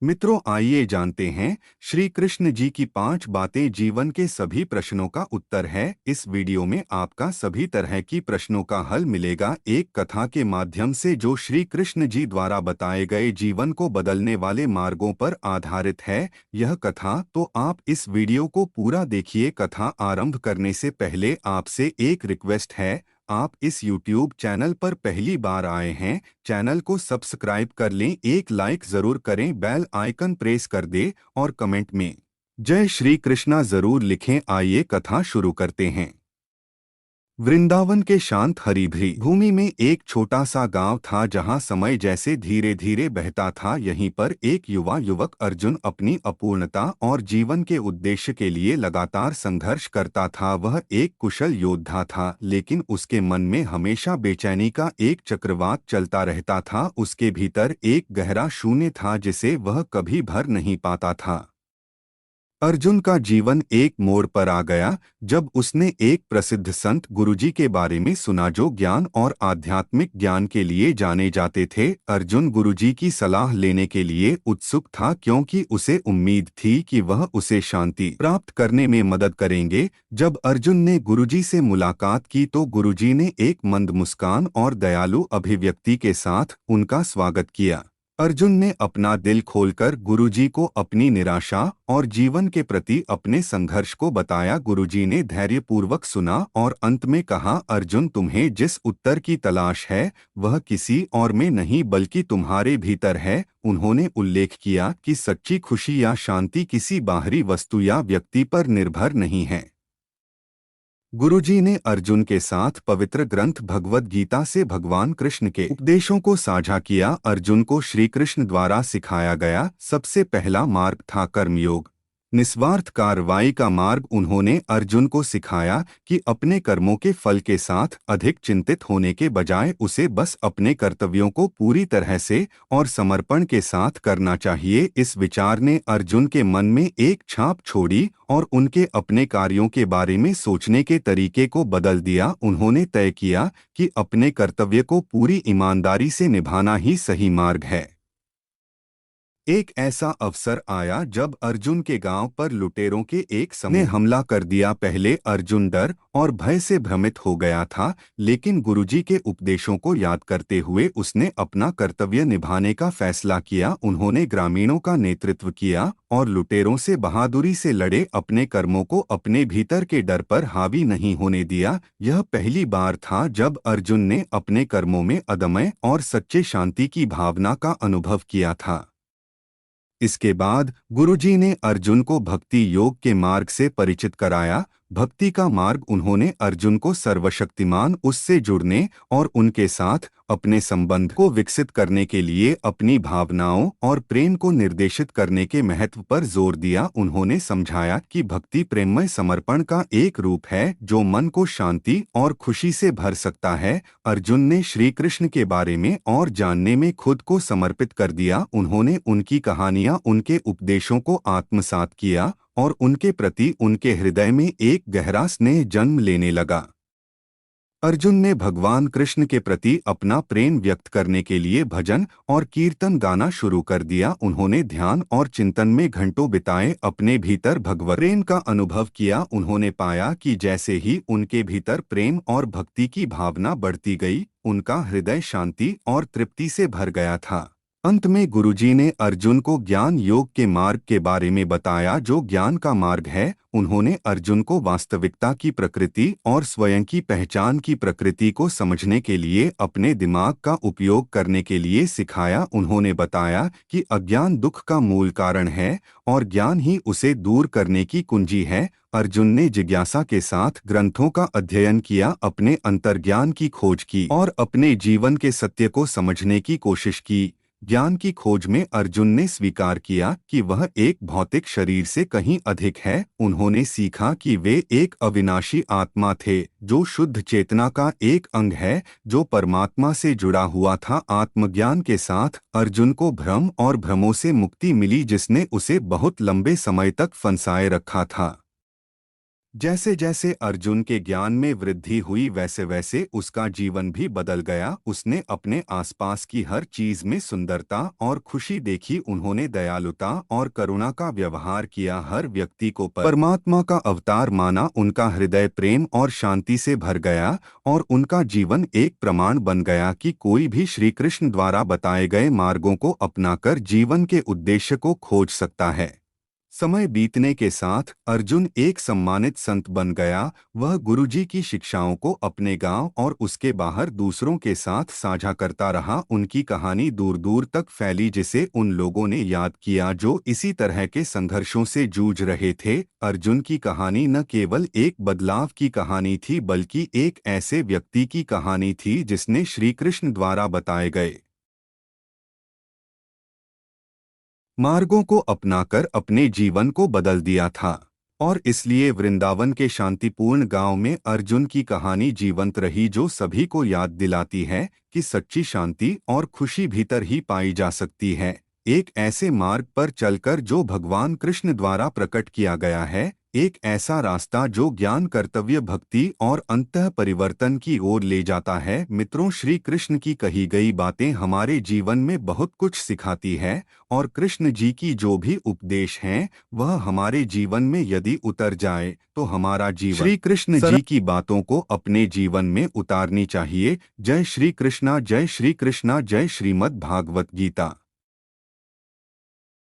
मित्रों, आइए जानते हैं श्री कृष्ण जी की 5 बातें जीवन के सभी प्रश्नों का उत्तर है। इस वीडियो में आपका सभी तरह की प्रश्नों का हल मिलेगा एक कथा के माध्यम से जो श्री कृष्ण जी द्वारा बताए गए जीवन को बदलने वाले मार्गों पर आधारित है। यह कथा तो आप इस वीडियो को पूरा देखिए। कथा आरंभ करने से पहले आपसे एक रिक्वेस्ट है, आप इस YouTube चैनल पर पहली बार आए हैं, चैनल को सब्सक्राइब कर लें, एक लाइक जरूर करें, बेल आइकन प्रेस कर दें और कमेंट में जय श्री कृष्णा जरूर लिखें। आइए कथा शुरू करते हैं। वृंदावन के शांत हरी भूमि में एक छोटा सा गांव था जहां समय जैसे धीरे धीरे बहता था। यहीं पर एक युवा युवक अर्जुन अपनी अपूर्णता और जीवन के उद्देश्य के लिए लगातार संघर्ष करता था। वह एक कुशल योद्धा था, लेकिन उसके मन में हमेशा बेचैनी का एक चक्रवात चलता रहता था। उसके भीतर एक गहरा शून्य था जिसे वह कभी भर नहीं पाता था। अर्जुन का जीवन एक मोड़ पर आ गया जब उसने एक प्रसिद्ध संत गुरुजी के बारे में सुना जो ज्ञान और आध्यात्मिक ज्ञान के लिए जाने जाते थे। अर्जुन गुरुजी की सलाह लेने के लिए उत्सुक था क्योंकि उसे उम्मीद थी कि वह उसे शांति प्राप्त करने में मदद करेंगे। जब अर्जुन ने गुरुजी से मुलाकात की तो गुरुजी ने एक मंद मुस्कान और दयालु अभिव्यक्ति के साथ उनका स्वागत किया। अर्जुन ने अपना दिल खोलकर गुरुजी को अपनी निराशा और जीवन के प्रति अपने संघर्ष को बताया। गुरुजी ने धैर्यपूर्वक सुना और अंत में कहा, अर्जुन, तुम्हें जिस उत्तर की तलाश है वह किसी और में नहीं बल्कि तुम्हारे भीतर है। उन्होंने उल्लेख किया कि सच्ची खुशी या शांति किसी बाहरी वस्तु या व्यक्ति पर निर्भर नहीं है। गुरुजी ने अर्जुन के साथ पवित्र ग्रंथ भगवद गीता से भगवान कृष्ण के उपदेशों को साझा किया। अर्जुन को श्री कृष्ण द्वारा सिखाया गया सबसे पहला मार्ग था कर्मयोग, निस्वार्थ कार्रवाई का मार्ग। उन्होंने अर्जुन को सिखाया कि अपने कर्मों के फल के साथ अधिक चिंतित होने के बजाय उसे बस अपने कर्तव्यों को पूरी तरह से और समर्पण के साथ करना चाहिए। इस विचार ने अर्जुन के मन में एक छाप छोड़ी और उनके अपने कार्यों के बारे में सोचने के तरीके को बदल दिया। उन्होंने तय किया कि अपने कर्तव्य को पूरी ईमानदारी से निभाना ही सही मार्ग है। एक ऐसा अवसर आया जब अर्जुन के गांव पर लुटेरों के एक समूह ने हमला कर दिया। पहले अर्जुन डर और भय से भ्रमित हो गया था, लेकिन गुरुजी के उपदेशों को याद करते हुए उसने अपना कर्तव्य निभाने का फैसला किया। उन्होंने ग्रामीणों का नेतृत्व किया और लुटेरों से बहादुरी से लड़े, अपने कर्मों को अपने भीतर के डर पर हावी नहीं होने दिया। यह पहली बार था जब अर्जुन ने अपने कर्मों में अदम्य और सच्चे शांति की भावना का अनुभव किया था। इसके बाद गुरुजी ने अर्जुन को भक्ति योग के मार्ग से परिचित कराया। भक्ति का मार्ग उन्होंने अर्जुन को सर्वशक्तिमान उससे जुड़ने और उनके साथ अपने संबंध को विकसित करने के लिए अपनी भावनाओं और प्रेम को निर्देशित करने के महत्व पर जोर दिया। उन्होंने समझाया कि भक्ति प्रेममय समर्पण का एक रूप है जो मन को शांति और खुशी से भर सकता है। अर्जुन ने श्री कृष्ण के बारे में और जानने में खुद को समर्पित कर दिया। उन्होंने उनकी कहानियां, उनके उपदेशों को आत्मसात किया और उनके प्रति उनके हृदय में एक गहरा स्नेह जन्म लेने लगा। अर्जुन ने भगवान कृष्ण के प्रति अपना प्रेम व्यक्त करने के लिए भजन और कीर्तन गाना शुरू कर दिया। उन्होंने ध्यान और चिंतन में घंटों बिताए, अपने भीतर भगवत प्रेम का अनुभव किया। उन्होंने पाया कि जैसे ही उनके भीतर प्रेम और भक्ति की भावना बढ़ती गई, उनका हृदय शांति और तृप्ति से भर गया था। अंत में गुरुजी ने अर्जुन को ज्ञान योग के मार्ग के बारे में बताया जो ज्ञान का मार्ग है। उन्होंने अर्जुन को वास्तविकता की प्रकृति और स्वयं की पहचान की प्रकृति को समझने के लिए अपने दिमाग का उपयोग करने के लिए सिखाया। उन्होंने बताया कि अज्ञान दुख का मूल कारण है और ज्ञान ही उसे दूर करने की कुंजी है। अर्जुन ने जिज्ञासा के साथ ग्रंथों का अध्ययन किया, अपने अंतर्ज्ञान की खोज की और अपने जीवन के सत्य को समझने की कोशिश की। ज्ञान की खोज में अर्जुन ने स्वीकार किया कि वह एक भौतिक शरीर से कहीं अधिक है। उन्होंने सीखा कि वे एक अविनाशी आत्मा थे जो शुद्ध चेतना का एक अंग है जो परमात्मा से जुड़ा हुआ था। आत्मज्ञान के साथ अर्जुन को भ्रम और भ्रमों से मुक्ति मिली जिसने उसे बहुत लंबे समय तक फंसाए रखा था। जैसे जैसे अर्जुन के ज्ञान में वृद्धि हुई वैसे वैसे उसका जीवन भी बदल गया। उसने अपने आसपास की हर चीज में सुंदरता और खुशी देखी। उन्होंने दयालुता और करुणा का व्यवहार किया, हर व्यक्ति को परमात्मा का अवतार माना। उनका हृदय प्रेम और शांति से भर गया और उनका जीवन एक प्रमाण बन गया कि कोई भी श्री कृष्ण द्वारा बताए गए मार्गों को अपनाकर जीवन के उद्देश्य को खोज सकता है। समय बीतने के साथ अर्जुन एक सम्मानित संत बन गया। वह गुरुजी की शिक्षाओं को अपने गांव और उसके बाहर दूसरों के साथ साझा करता रहा। उनकी कहानी दूर दूर तक फैली, जिसे उन लोगों ने याद किया जो इसी तरह के संघर्षों से जूझ रहे थे। अर्जुन की कहानी न केवल एक बदलाव की कहानी थी, बल्कि एक ऐसे व्यक्ति की कहानी थी जिसने श्री कृष्ण द्वारा बताए गए मार्गों को अपनाकर अपने जीवन को बदल दिया था। और इसलिए वृंदावन के शांतिपूर्ण गांव में अर्जुन की कहानी जीवंत रही, जो सभी को याद दिलाती है कि सच्ची शांति और खुशी भीतर ही पाई जा सकती है। एक ऐसे मार्ग पर चलकर जो भगवान कृष्ण द्वारा प्रकट किया गया है, एक ऐसा रास्ता जो ज्ञान, कर्तव्य, भक्ति और अंतः परिवर्तन की ओर ले जाता है। मित्रों, श्री कृष्ण की कही गई बातें हमारे जीवन में बहुत कुछ सिखाती है और कृष्ण जी की जो भी उपदेश हैं वह हमारे जीवन में यदि उतर जाए तो हमारा जीवन श्री कृष्ण जी की बातों को अपने जीवन में उतारनी चाहिए। जय श्री कृष्णा, जय श्री कृष्णा, जय श्रीमद् भागवत गीता।